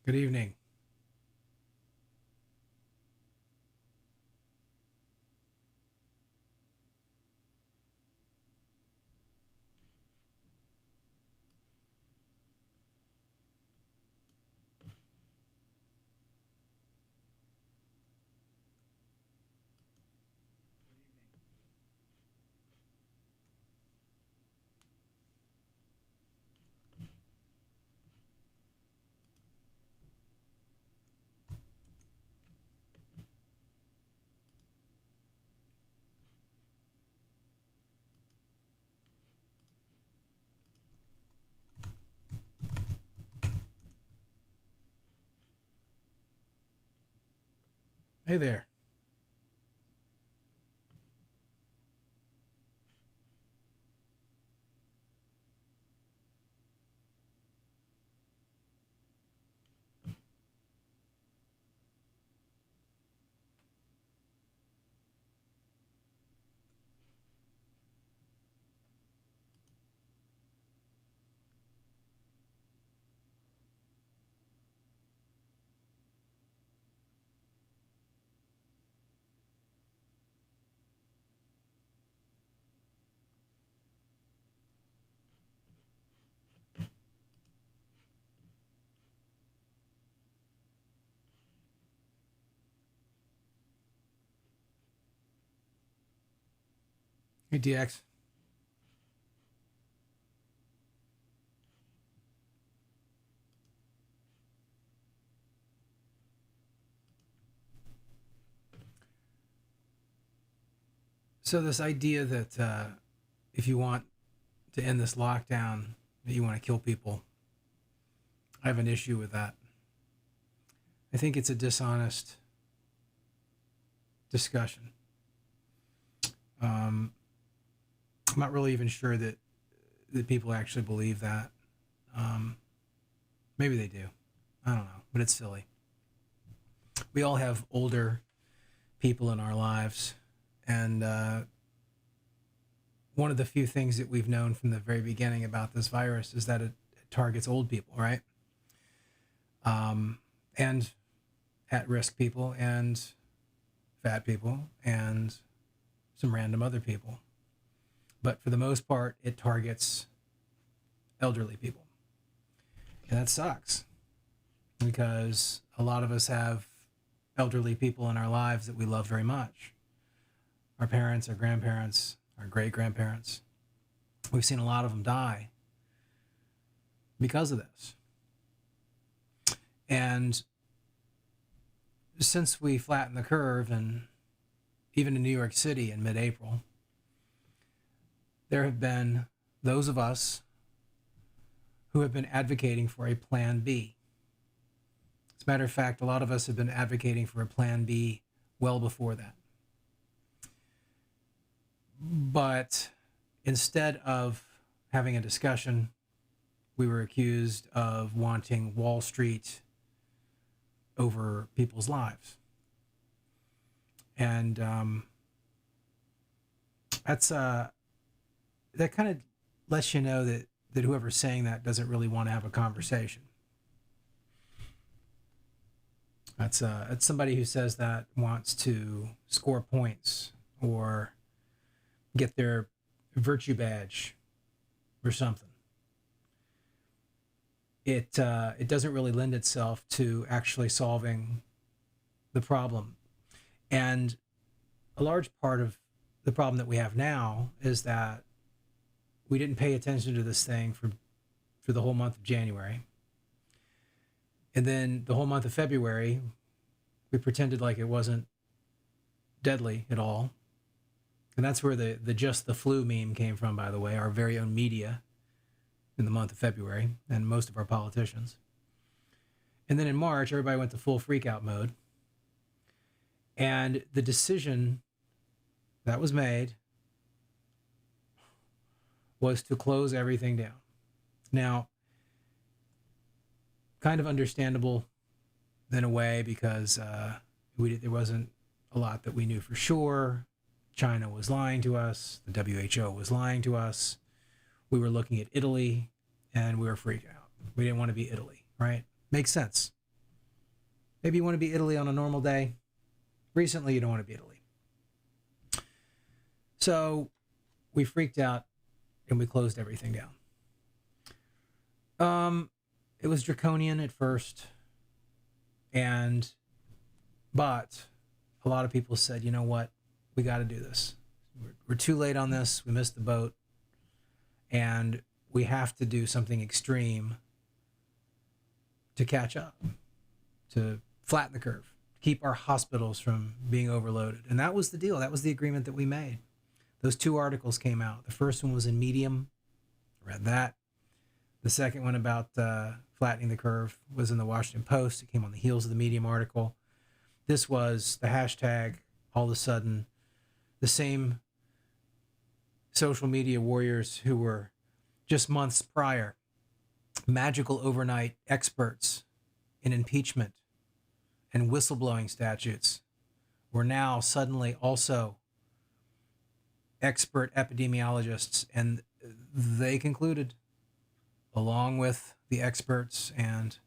Good evening. Hey there. Hey, DX. So this idea that if you want to end this lockdown, that you want to kill people, I have an issue with that. I think it's a dishonest discussion. Um, I'm not really even sure that people actually believe that. Um, Maybe they do. I don't know, but it's silly. We all have older people in our lives, and one of the few things that we've known from the very beginning about this virus is that it targets old people, right? And at-risk people, and fat people, and some random other people. But for the most part, it targets elderly people. And that sucks because a lot of us have elderly people in our lives that we love very much. Our parents, our grandparents, our great grandparents. We've seen a lot of them die because of this. And since we flattened the curve, and even in New York City in mid April, there have been those of us who have been advocating for a plan B. As a matter of fact, a lot of us have been advocating for a plan B well before that. But instead of having a discussion, we were accused of wanting Wall Street over people's lives. And that's that kind of lets you know that whoever's saying that doesn't really want to have a conversation. That's somebody who says that wants to score points or get their virtue badge or something. It doesn't really lend itself to actually solving the problem. And a large part of the problem that we have now is that we didn't pay attention to this thing for the whole month of January. And then the whole month of February, we pretended like it wasn't deadly at all. And that's where the just the flu meme came from, by the way, our very own media in the month of February, and most of our politicians. And then in March, everybody went to full freakout mode. And the decision that was made was to close everything down. Now, kind of understandable in a way because there wasn't a lot that we knew for sure. China was lying to us. The WHO was lying to us. We were looking at Italy, and we were freaked out. We didn't want to be Italy, right? Makes sense. Maybe you want to be Italy on a normal day. Recently, you don't want to be Italy. So we freaked out and we closed everything down. It was draconian at first, but a lot of people said, you know what, we got to do this. We're too late on this. We missed the boat, and we have to do something extreme to catch up, to flatten the curve, keep our hospitals from being overloaded. And that was the deal. That was the agreement that we made. Those 2 articles came out. The first one was in Medium. Read that. The second one about flattening the curve was in the Washington Post. It came on the heels of the Medium article. This was the hashtag. All of a sudden, the same social media warriors who were just months prior magical overnight experts in impeachment and whistleblowing statutes were now suddenly also expert epidemiologists, and they concluded, along with the experts and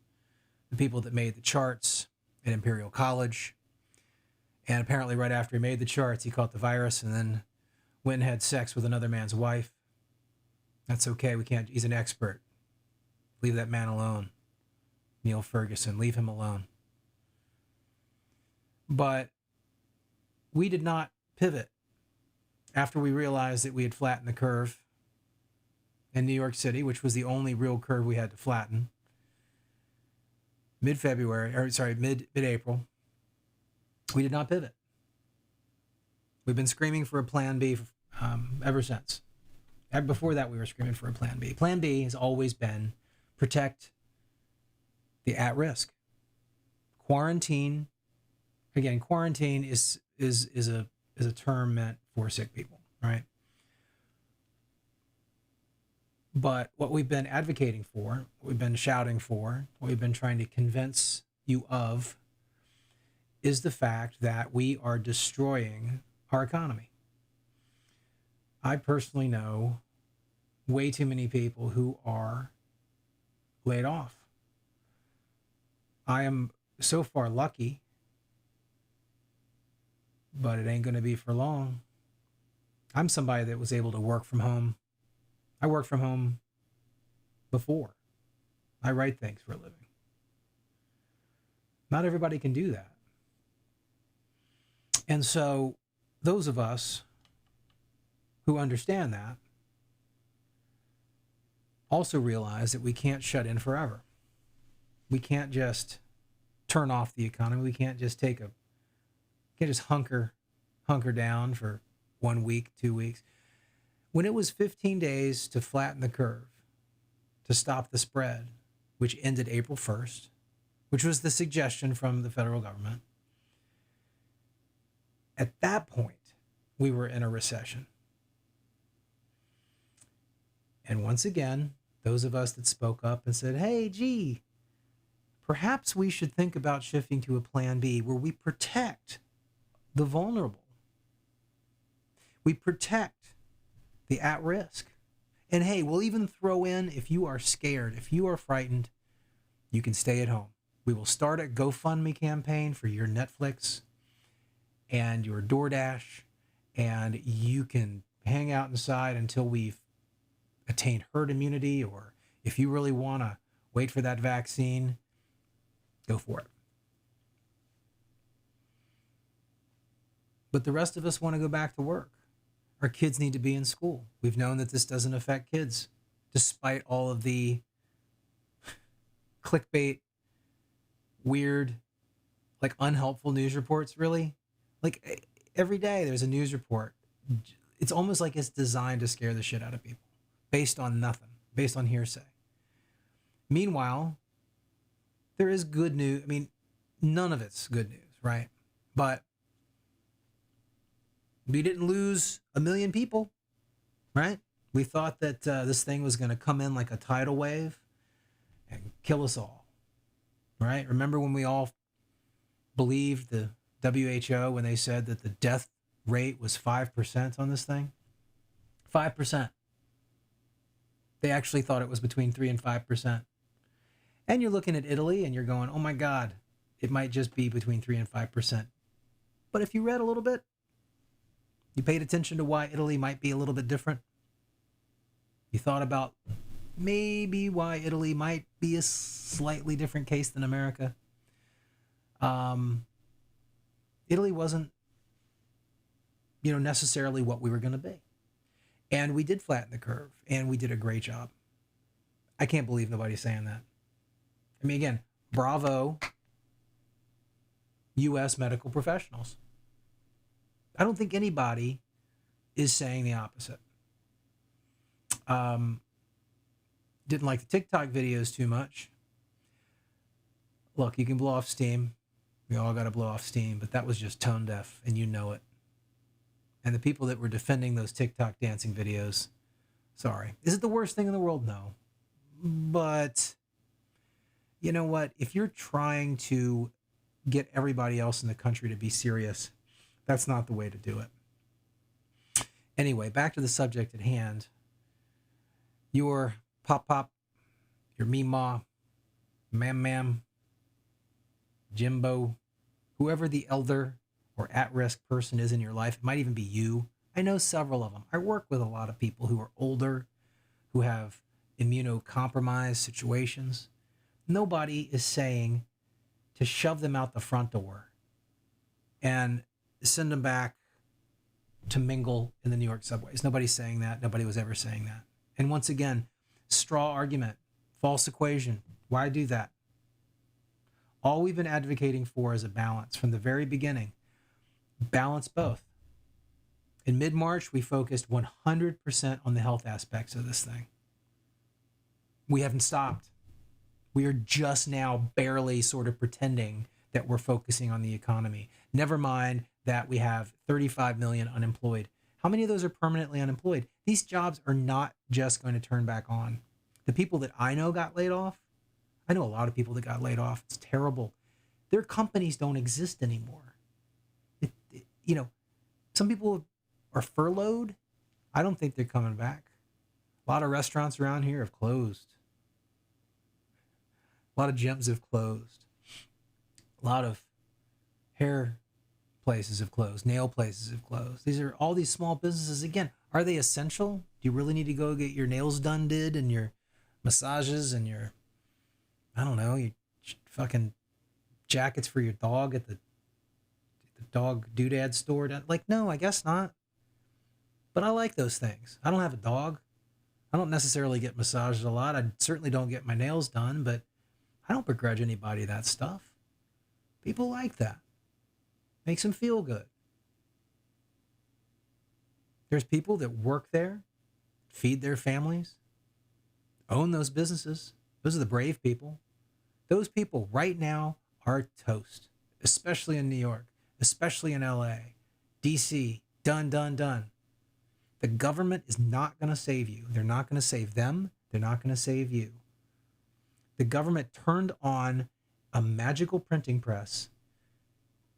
the people that made the charts at Imperial College, and apparently right after he made the charts, he caught the virus and then went and had sex with another man's wife. That's okay. We can't. He's an expert. Leave that man alone. Neil Ferguson, leave him alone. But we did not pivot after we realized that we had flattened the curve in New York City, which was the only real curve we had to flatten. Mid-April, we did not pivot. We've been screaming for a plan B ever since. Before that, we were screaming for a plan B. Plan B has always been protect the at-risk. Quarantine. Again, quarantine is a term meant for sick people, right? But what we've been advocating for, what we've been shouting for, what we've been trying to convince you of is the fact that we are destroying our economy. I personally know way too many people who are laid off. I am so far lucky, but it ain't going to be for long. I'm somebody that was able to work from home. I worked from home before. I write things for a living. Not everybody can do that. And so those of us who understand that also realize that we can't shut in forever. We can't just turn off the economy. We can't just hunker down for 1 week, 2 weeks. When it was 15 days to flatten the curve, to stop the spread, which ended April 1st, which was the suggestion from the federal government, at that point, we were in a recession. And once again, those of us that spoke up and said, hey, gee, perhaps we should think about shifting to a plan B where we protect the vulnerable. We protect the at-risk. And hey, we'll even throw in, if you are scared, if you are frightened, you can stay at home. We will start a GoFundMe campaign for your Netflix and your DoorDash, and you can hang out inside until we've attained herd immunity, or if you really want to wait for that vaccine, go for it. But the rest of us want to go back to work. Our kids need to be in school. We've known that this doesn't affect kids, despite all of the clickbait, weird, like unhelpful news reports, really. Like every day there's a news report. It's almost like it's designed to scare the shit out of people based on nothing, based on hearsay. Meanwhile, there is good news. I mean, none of it's good news, right? But we didn't lose 1 million people, right? We thought that this thing was going to come in like a tidal wave and kill us all, right? Remember when we all believed the WHO when they said that the death rate was 5% on this thing? 5%. They actually thought it was between 3 and 5%. And you're looking at Italy and you're going, oh my God, it might just be between 3 and 5%. But if you read a little bit, you paid attention to why Italy might be a little bit different, you thought about maybe why Italy might be a slightly different case than America. Italy wasn't, necessarily what we were going to be. And we did flatten the curve, and we did a great job. I can't believe nobody's saying that. I mean, again, bravo, U.S. medical professionals. I don't think anybody is saying the opposite. Didn't like the TikTok videos too much. Look, you can blow off steam. We all got to blow off steam, but that was just tone deaf, and you know it. And the people that were defending those TikTok dancing videos, sorry. Is it the worst thing in the world? No. But you know what? If you're trying to get everybody else in the country to be serious, that's not the way to do it. Anyway, back to the subject at hand. Your pop, your meemaw, ma'am, Jimbo, whoever the elder or at-risk person is in your life, it might even be you. I know several of them. I work with a lot of people who are older, who have immunocompromised situations. Nobody is saying to shove them out the front door and send them back to mingle in the New York subways. Nobody's saying that. Nobody was ever saying that. And once again, straw argument, false equation. Why do that? All we've been advocating for is a balance from the very beginning. Balance both. In mid-March, we focused 100% on the health aspects of this thing. We haven't stopped. We are just now barely sort of pretending that we're focusing on the economy. Never mind that we have 35 million unemployed. How many of those are permanently unemployed? These jobs are not just going to turn back on. The people that I know got laid off, I know a lot of people that got laid off. It's terrible. Their companies don't exist anymore. Some people are furloughed. I don't think they're coming back. A lot of restaurants around here have closed. A lot of gyms have closed. A lot of hair places have closed. Nail places have closed. These are all these small businesses. Again, are they essential? Do you really need to go get your nails done and your massages and your, I don't know, your fucking jackets for your dog at the dog doodad store? Like, no, I guess not. But I like those things. I don't have a dog. I don't necessarily get massages a lot. I certainly don't get my nails done, but I don't begrudge anybody that stuff. People like that. Makes them feel good. There's people that work there, feed their families, own those businesses. Those are the brave people. Those people right now are toast, especially in New York, especially in LA, DC, done. The government is not going to save you. They're not going to save them. They're not going to save you. The government turned on a magical printing press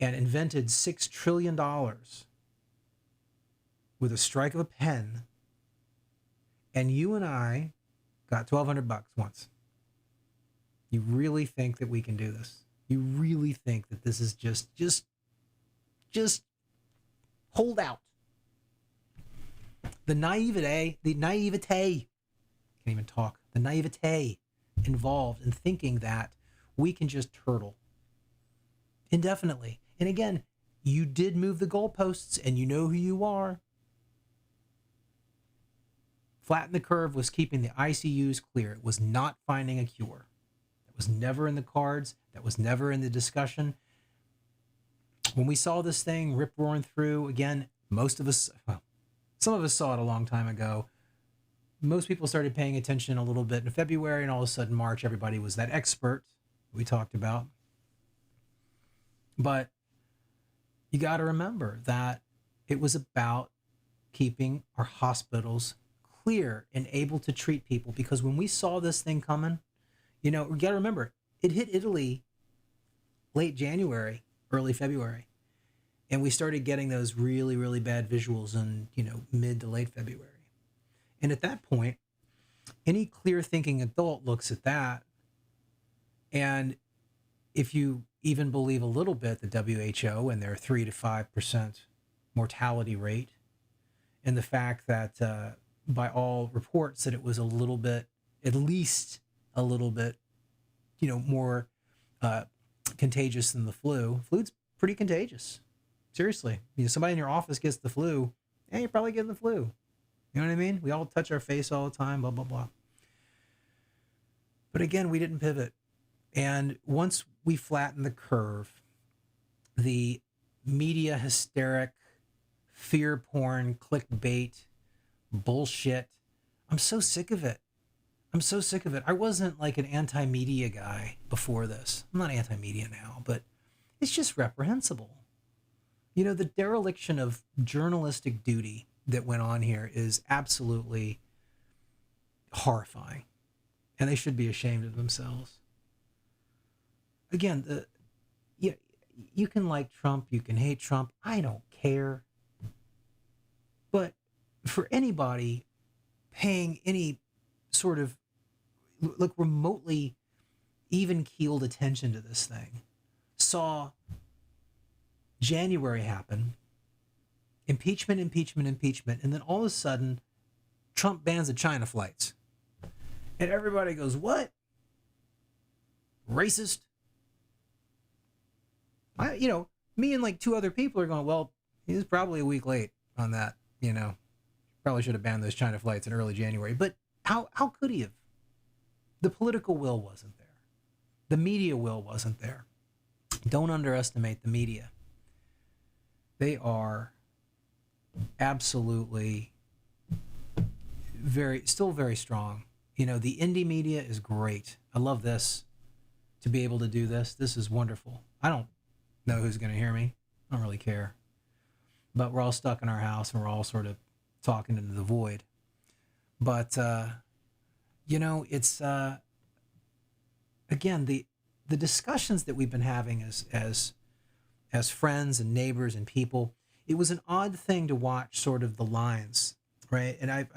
and invented $6 trillion with a strike of a pen. And you and I got $1,200 once. You really think that we can do this? You really think that this is just hold out? The naivete, can't even talk, the naivete involved in thinking that we can just turtle indefinitely. And again, you did move the goalposts and you know who you are. Flatten the curve was keeping the ICUs clear. It was not finding a cure. That was never in the cards. That was never in the discussion. When we saw this thing rip roaring through, again, some of us saw it a long time ago. Most people started paying attention a little bit in February, and all of a sudden March, everybody was that expert we talked about. But you got to remember that it was about keeping our hospitals clear and able to treat people, because when we saw this thing coming, we got to remember, it hit Italy late January, early February. And we started getting those really, really bad visuals in, mid to late February. And at that point, any clear thinking adult looks at that. And if you even believe a little bit the WHO and their 3 to 5% mortality rate, and the fact that by all reports that it was a little bit, at least a little bit, more contagious than the flu. Flu's pretty contagious. Seriously, somebody in your office gets the flu, and you're probably getting the flu. You know what I mean? We all touch our face all the time, blah, blah, blah. But again, we didn't pivot. And once we flattened the curve, the media hysteric, fear porn, clickbait, bullshit, I'm so sick of it. I'm so sick of it. I wasn't like an anti-media guy before this. I'm not anti-media now, but it's just reprehensible. The dereliction of journalistic duty that went on here is absolutely horrifying. And they should be ashamed of themselves. Again, you can like Trump, you can hate Trump. I don't care. But for anybody paying any sort of remotely even-keeled attention to this thing, saw January happen, impeachment, and then all of a sudden, Trump bans the China flights. And everybody goes, what? Racist? Me and like two other people are going, well, he was probably a week late on that, Probably should have banned those China flights in early January. But how could he have? The political will wasn't there. The media will wasn't there. Don't underestimate the media. They are absolutely still very strong. The indie media is great. I love this. To be able to do this. This is wonderful. I don't know who's going to hear me. I don't really care. But we're all stuck in our house and we're all sort of talking into the void. But, it's, again, the discussions that we've been having as friends and neighbors and people, it was an odd thing to watch sort of the lines, right? And I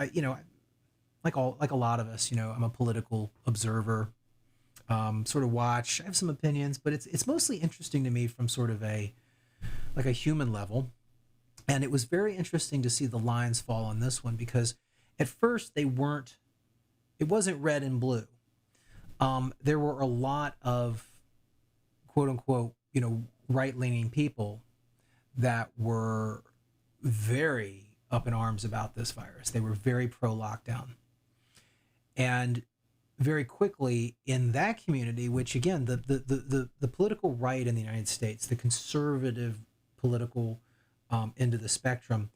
like a lot of us, I'm a political observer, sort of watch. I have some opinions, but it's mostly interesting to me from sort of a human level. And it was very interesting to see the lines fall on this one because at first it wasn't red and blue. There were a lot of quote unquote, right-leaning people that were very up in arms about this virus. They were very pro-lockdown. And very quickly in that community, which again, the political right in the United States, the conservative political end of the spectrum,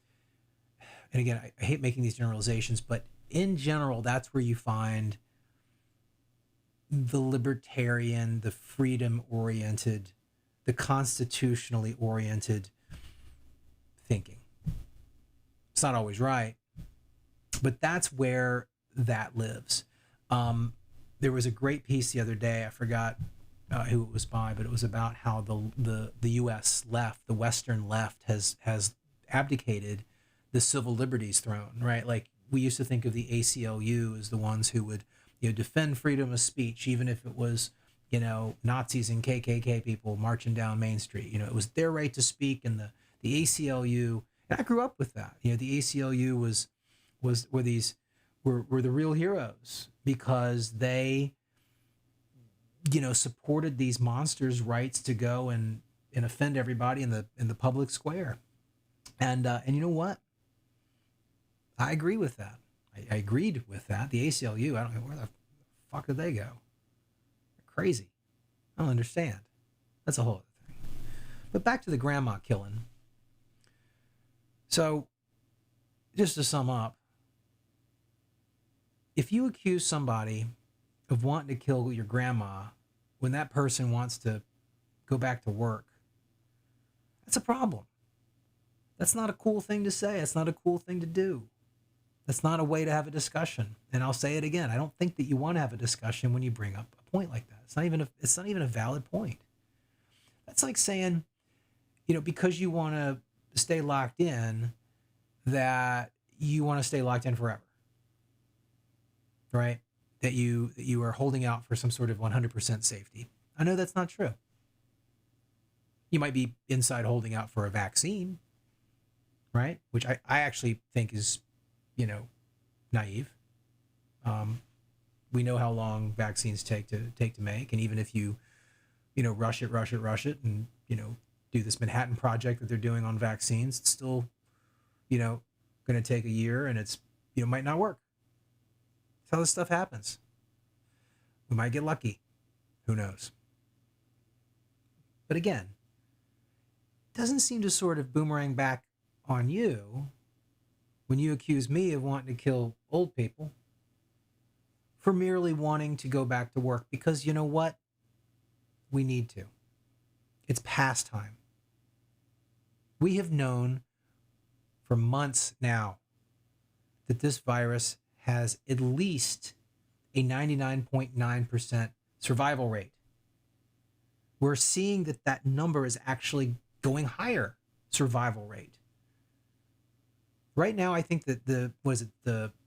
and again, I hate making these generalizations, but in general, that's where you find the libertarian, the freedom-oriented, the constitutionally oriented thinking. It's not always right, but that's where that lives. There was a great piece the other day. I forgot who it was by, but it was about how the U.S. left, the Western left, has abdicated the civil liberties throne. Right, like we used to think of the ACLU as the ones who would defend freedom of speech, even if it was Nazis and KKK people marching down Main Street. It was their right to speak, and the ACLU. And I grew up with that. The ACLU were the real heroes because they supported these monsters' rights to go and offend everybody in the public square. And you know what? I agree with that. I agreed with that. The ACLU, I don't know where the fuck did they go. They're crazy. I don't understand. That's a whole other thing. But back to the grandma killing. So, just to sum up, if you accuse somebody of wanting to kill your grandma when that person wants to go back to work, that's a problem. That's not a cool thing to say. It's not a cool thing to do. That's not a way to have a discussion. And I'll say it again. I don't think that you want to have a discussion when you bring up a point like that. It's not even a valid point. That's like saying, because you want to stay locked in, that you want to stay locked in forever. Right? That you are holding out for some sort of 100% safety. I know that's not true. You might be inside holding out for a vaccine, right? Which I actually think is, naive. Um, we know how long vaccines take to make, and even if you rush it, and do this Manhattan Project that they're doing on vaccines, it's still going to take a year, and it's might not work. That's how this stuff happens. We might get lucky. Who knows? But again, it doesn't seem to sort of boomerang back on you when you accuse me of wanting to kill old people for merely wanting to go back to work, because you know what? We need to. It's past time. We have known for months now that this virus has at least a 99.9% survival rate. We're seeing that number is actually going higher, survival rate. Right now, I think that the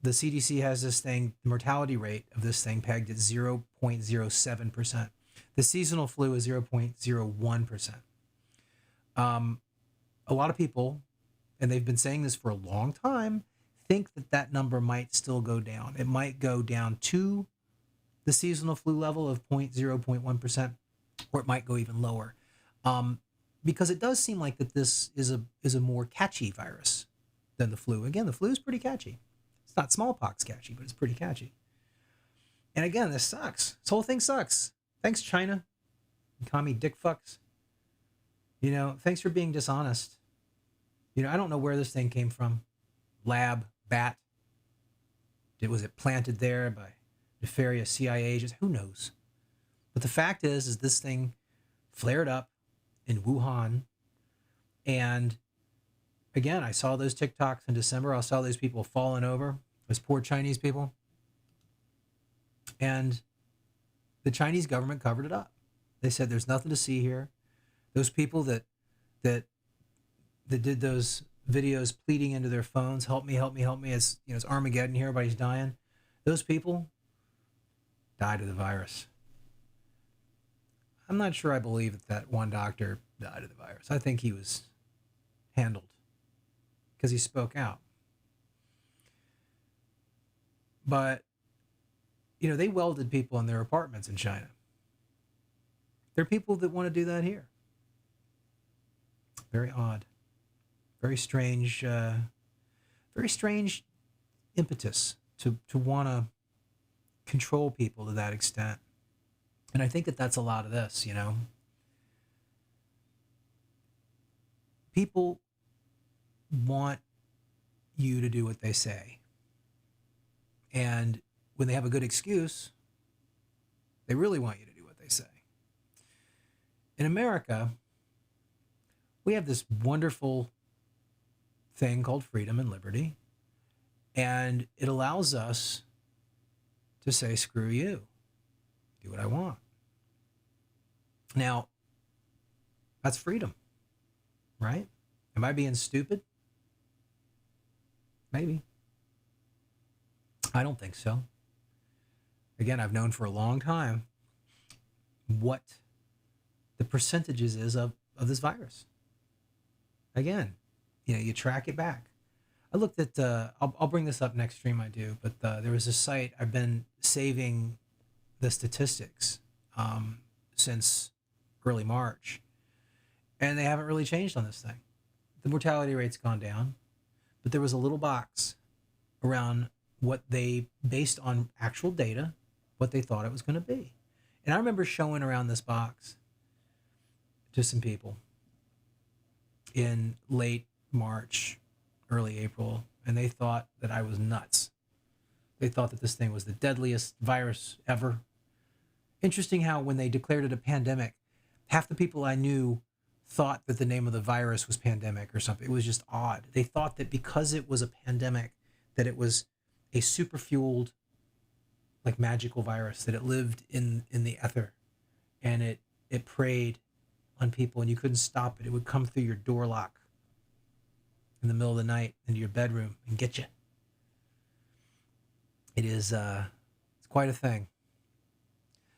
CDC has this thing, the mortality rate of this thing pegged at 0.07%. The seasonal flu is 0.01%. A lot of people, and they've been saying this for a long time, think that number might still go down. It might go down to the seasonal flu level of 0.1%, or it might go even lower, because it does seem like that this is a more catchy virus than the flu. Again, the flu is pretty catchy. It's not smallpox catchy, but it's pretty catchy. And again, this sucks. This whole thing sucks. Thanks, China. Commie dick fucks. Thanks for being dishonest. I don't know where this thing came from. Lab, bat. Was it planted there by nefarious CIA agents? Who knows? But the fact is this thing flared up in Wuhan. And again, I saw those TikToks in December. I saw those people falling over, those poor Chinese people. And the Chinese government covered it up. They said there's nothing to see here. Those people that did those videos pleading into their phones, help me, it's Armageddon here, everybody's dying. Those people died of the virus. I'm not sure I believe that one doctor died of the virus. I think he was handled because he spoke out. But, they welded people in their apartments in China. There are people that want to do that here. Very odd. Very strange impetus to want to control people to that extent. And I think that's a lot of this, People want you to do what they say. And when they have a good excuse, they really want you to do what they say. In America, we have this wonderful thing called freedom and liberty, and it allows us to say, screw you, do what I want. Now, that's freedom, right? Am I being stupid? Maybe. I don't think so. Again, I've known for a long time what the percentages is of this virus. Again, you track it back. I looked at, I'll bring this up next stream I do, but there was a site, I've been saving the statistics since early March, and they haven't really changed on this thing. The mortality rate's gone down, but there was a little box around what they, based on actual data, what they thought it was going to be. And I remember showing around this box to some people in late March, early April, and they thought that I was nuts. They thought that this thing was the deadliest virus ever. Interesting how when they declared it a pandemic, half the people I knew thought that the name of the virus was pandemic or something. It was just odd. They thought that because it was a pandemic, that it was a super fueled, like magical virus, that it lived in the ether, and it preyed on people and you couldn't stop it. It would come through your door lock in the middle of the night into your bedroom and get you. It is it's quite a thing.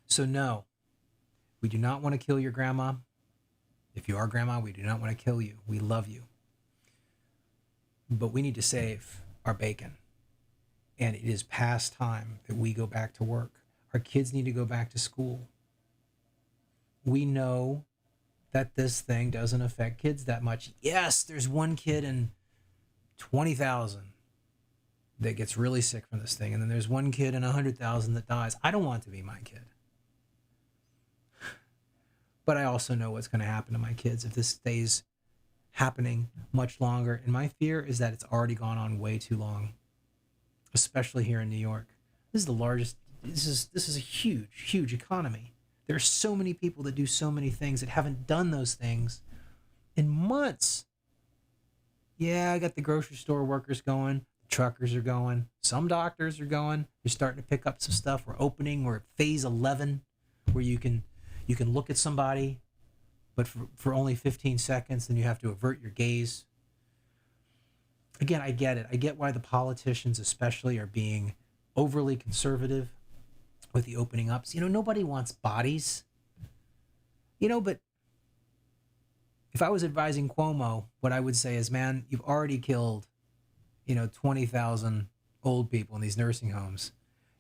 So no, we do not want to kill your grandma. If you are grandma, we do not want to kill you. We love you. But we need to save our bacon. And it is past time that we go back to work. Our kids need to go back to school. We know that this thing doesn't affect kids that much. Yes, there's one kid in 20,000 that gets really sick from this thing. And then there's one kid in 100,000 that dies. I don't want to be my kid. But I also know what's going to happen to my kids if this stays happening much longer. And my fear is that it's already gone on way too long, especially here in New York. This is the largest, this is a huge economy. There are so many people that do so many things that haven't done those things in months. Yeah, I got the grocery store workers going. The truckers are going. Some doctors are going. They're starting to pick up some stuff. We're opening. We're at phase 11 where you can look at somebody, but for only 15 seconds, then you have to avert your gaze. Again, I get it. I get why the politicians especially are being overly conservative with the opening ups. Nobody wants bodies. But if I was advising Cuomo, what I would say is, man, you've already killed, 20,000 old people in these nursing homes.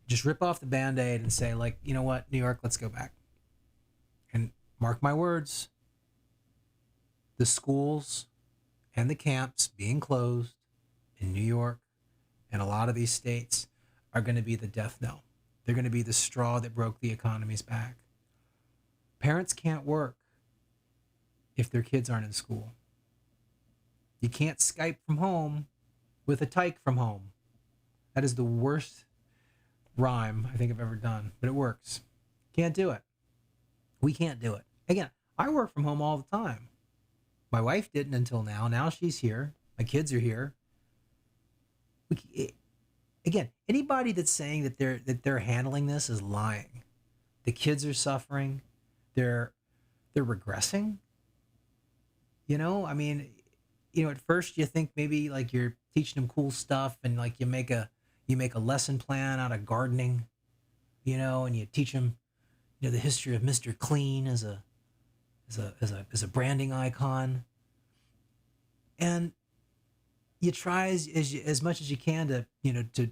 Just rip off the Band-Aid and say, like, you know what, New York, let's go back. And mark my words, the schools and the camps being closed in New York and a lot of these states are going to be the death knell. They're going to be the straw that broke the economy's back. Parents can't work if their kids aren't in school. You can't Skype from home with a tyke from home. That is the worst rhyme I think I've ever done, but it works. Can't do it. We can't do it. Again, I work from home all the time. My wife didn't until now. Now she's here. My kids are here. Again, anybody that's saying that they're handling this is lying. The kids are suffering. They're regressing. At first you think maybe like you're teaching them cool stuff and like you make a lesson plan out of gardening, and you teach them, the history of Mr. Clean as a branding icon. And you try as much as you can to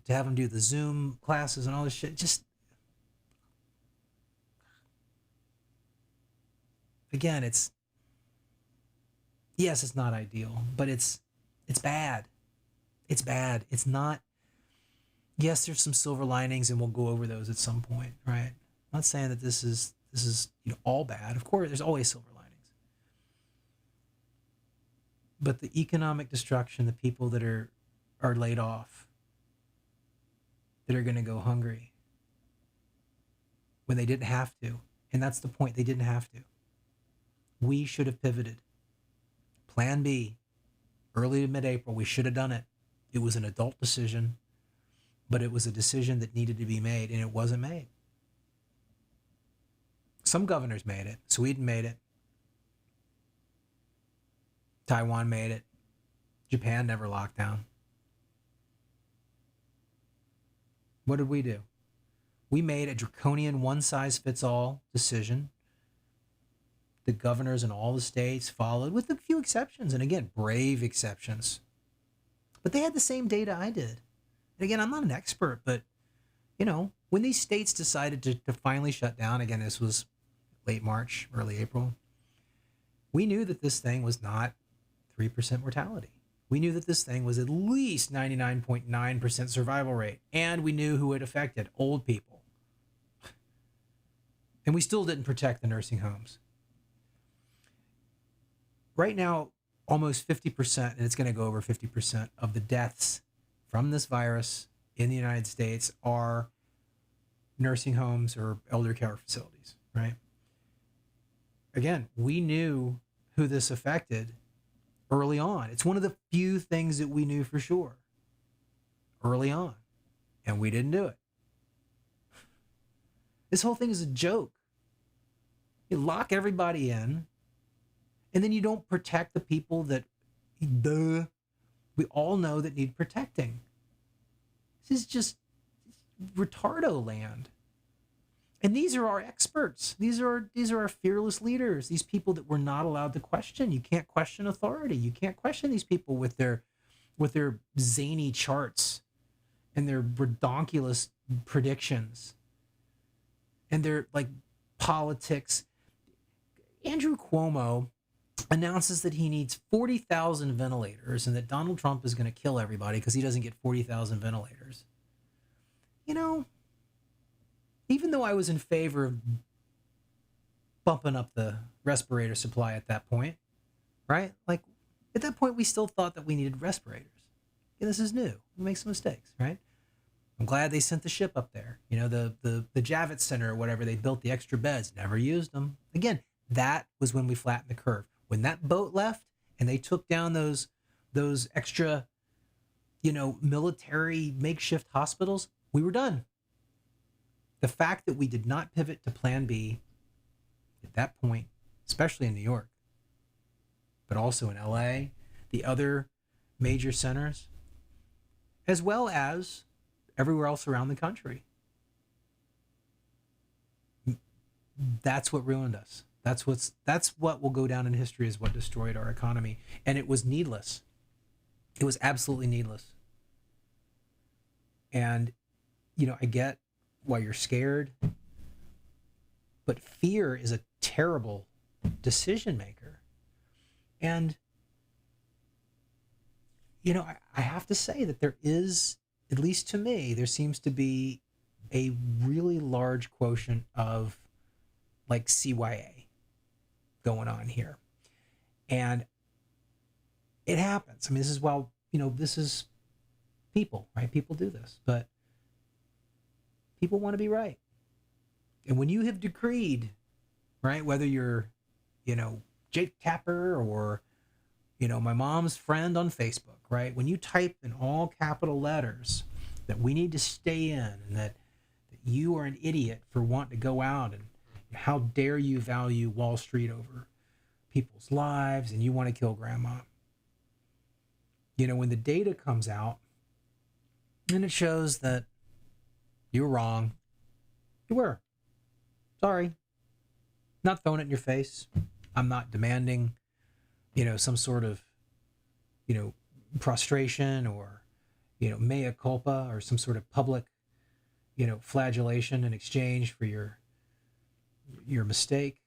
have them do the Zoom classes and all this shit. Just, again, it's not ideal, but it's bad. It's bad. It's not. Yes, there's some silver linings, and we'll go over those at some point, right? I'm not saying that this is all bad. Of course, there's always silver linings. But the economic destruction, the people that are laid off, that are going to go hungry when they didn't have to, and that's the point, they didn't have to. We should have pivoted. Plan B, early to mid-April, we should have done it. It was an adult decision, but it was a decision that needed to be made, and it wasn't made. Some governors made it. Sweden made it. Taiwan made it. Japan never locked down. What did we do? We made a draconian one-size-fits-all decision. The governors in all the states followed, with a few exceptions, and again, brave exceptions. But they had the same data I did. And again, I'm not an expert, but, when these states decided to finally shut down, again, this was late March, early April, we knew that this thing was not 3% mortality. We knew that this thing was at least 99.9% survival rate. And we knew who it affected, old people. And we still didn't protect the nursing homes. Right now, almost 50%, and it's going to go over 50% of the deaths from this virus in the United States are nursing homes or elder care facilities, right? Again, we knew who this affected early on. It's one of the few things that we knew for sure early on, and we didn't do it. This whole thing is a joke. You lock everybody in, and then you don't protect the people that we all know that need protecting. This is just retardo land. And these are our experts. These are our fearless leaders. These people that we're not allowed to question. You can't question authority. You can't question these people with their zany charts and their redonkulous predictions and their like politics. Andrew Cuomo announces that he needs 40,000 ventilators and that Donald Trump is going to kill everybody because he doesn't get 40,000 ventilators. You know, even though I was in favor of bumping up the respirator supply at that point, right? Like at that point, we still thought that we needed respirators. Yeah, this is new. We make some mistakes, right? I'm glad they sent the ship up there. You know, the Javits Center or whatever, they built the extra beds, never used them. Again, that was when we flattened the curve. When that boat left and they took down those extra, military makeshift hospitals, we were done. The fact that we did not pivot to plan B at that point, especially in New York, but also in LA, the other major centers, as well as everywhere else around the country. That's what ruined us. That's what will go down in history as what destroyed our economy. And it was needless. It was absolutely needless. And, I get why you're scared, but fear is a terrible decision maker. And, I have to say that there is, at least to me, there seems to be a really large quotient of like CYA going on here. And it happens. I mean, this is this is people, right? People do this, but people want to be right. And when you have decreed, right, whether you're, Jake Tapper or, my mom's friend on Facebook, right? When you type in all capital letters that we need to stay in and that you are an idiot for wanting to go out and how dare you value Wall Street over people's lives and you want to kill grandma. When the data comes out and it shows that you were wrong, you were. Sorry. Not throwing it in your face. I'm not demanding, some sort of, prostration or, mea culpa or some sort of public, flagellation in exchange for your mistake.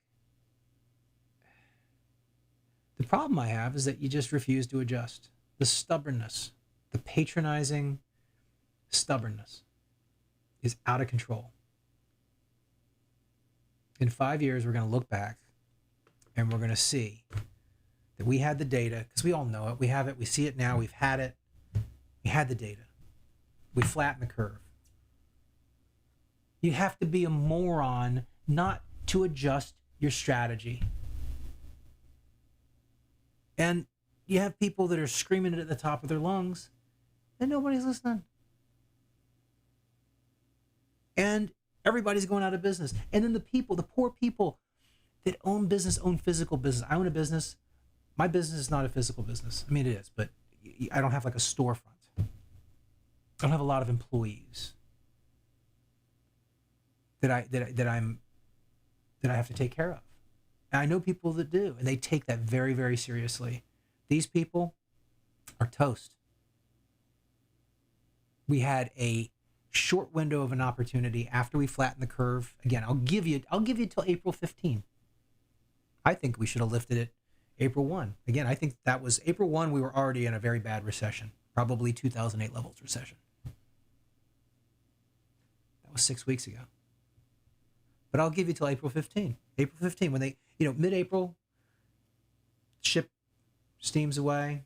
The problem I have is that you just refuse to adjust. The stubbornness, the patronizing stubbornness is out of control. In 5 years, we're going to look back and we're going to see that we had the data, because we all know it. We have it. We see it now. We've had it. We had the data. We flattened the curve. You have to be a moron not to adjust your strategy. And you have people that are screaming it at the top of their lungs and nobody's listening. And everybody's going out of business. And then the poor people that own physical business. I own a business. My business is not a physical business. I mean, it is, but I don't have like a storefront. I don't have a lot of employees that I have to take care of. And I know people that do, and they take that very, very seriously. These people are toast. We had a short window of an opportunity after we flattened the curve. Again, I'll give you till April 15. I think we should have lifted it April 1. Again, I think that was April 1. We were already in a very bad recession, probably 2008 levels recession. That was 6 weeks ago. But I'll give you till April 15. April 15, when they, mid-April, ship steams away,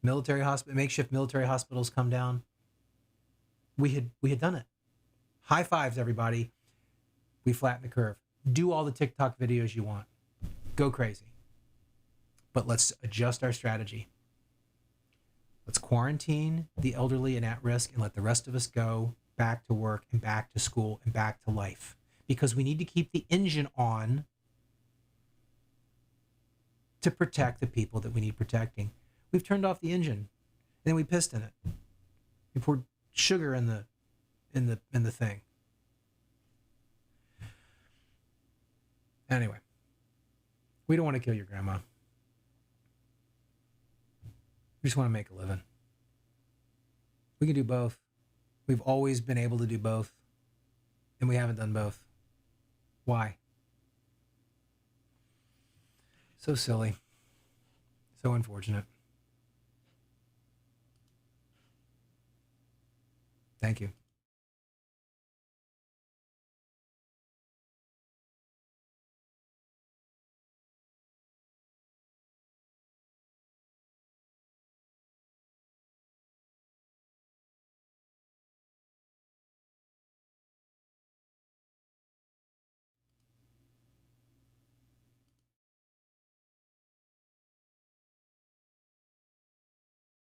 makeshift military hospitals come down. We had done it. High fives, everybody. We flattened the curve. Do all the TikTok videos you want. Go crazy. But let's adjust our strategy. Let's quarantine the elderly and at risk and let the rest of us go back to work and back to school and back to life. Because we need to keep the engine on to protect the people that we need protecting. We've turned off the engine and then we pissed in it. We poured sugar in the thing. Anyway, we don't want to kill your grandma. We just want to make a living. We can do both. We've always been able to do both, and we haven't done both. Why? So silly. So unfortunate. Thank you.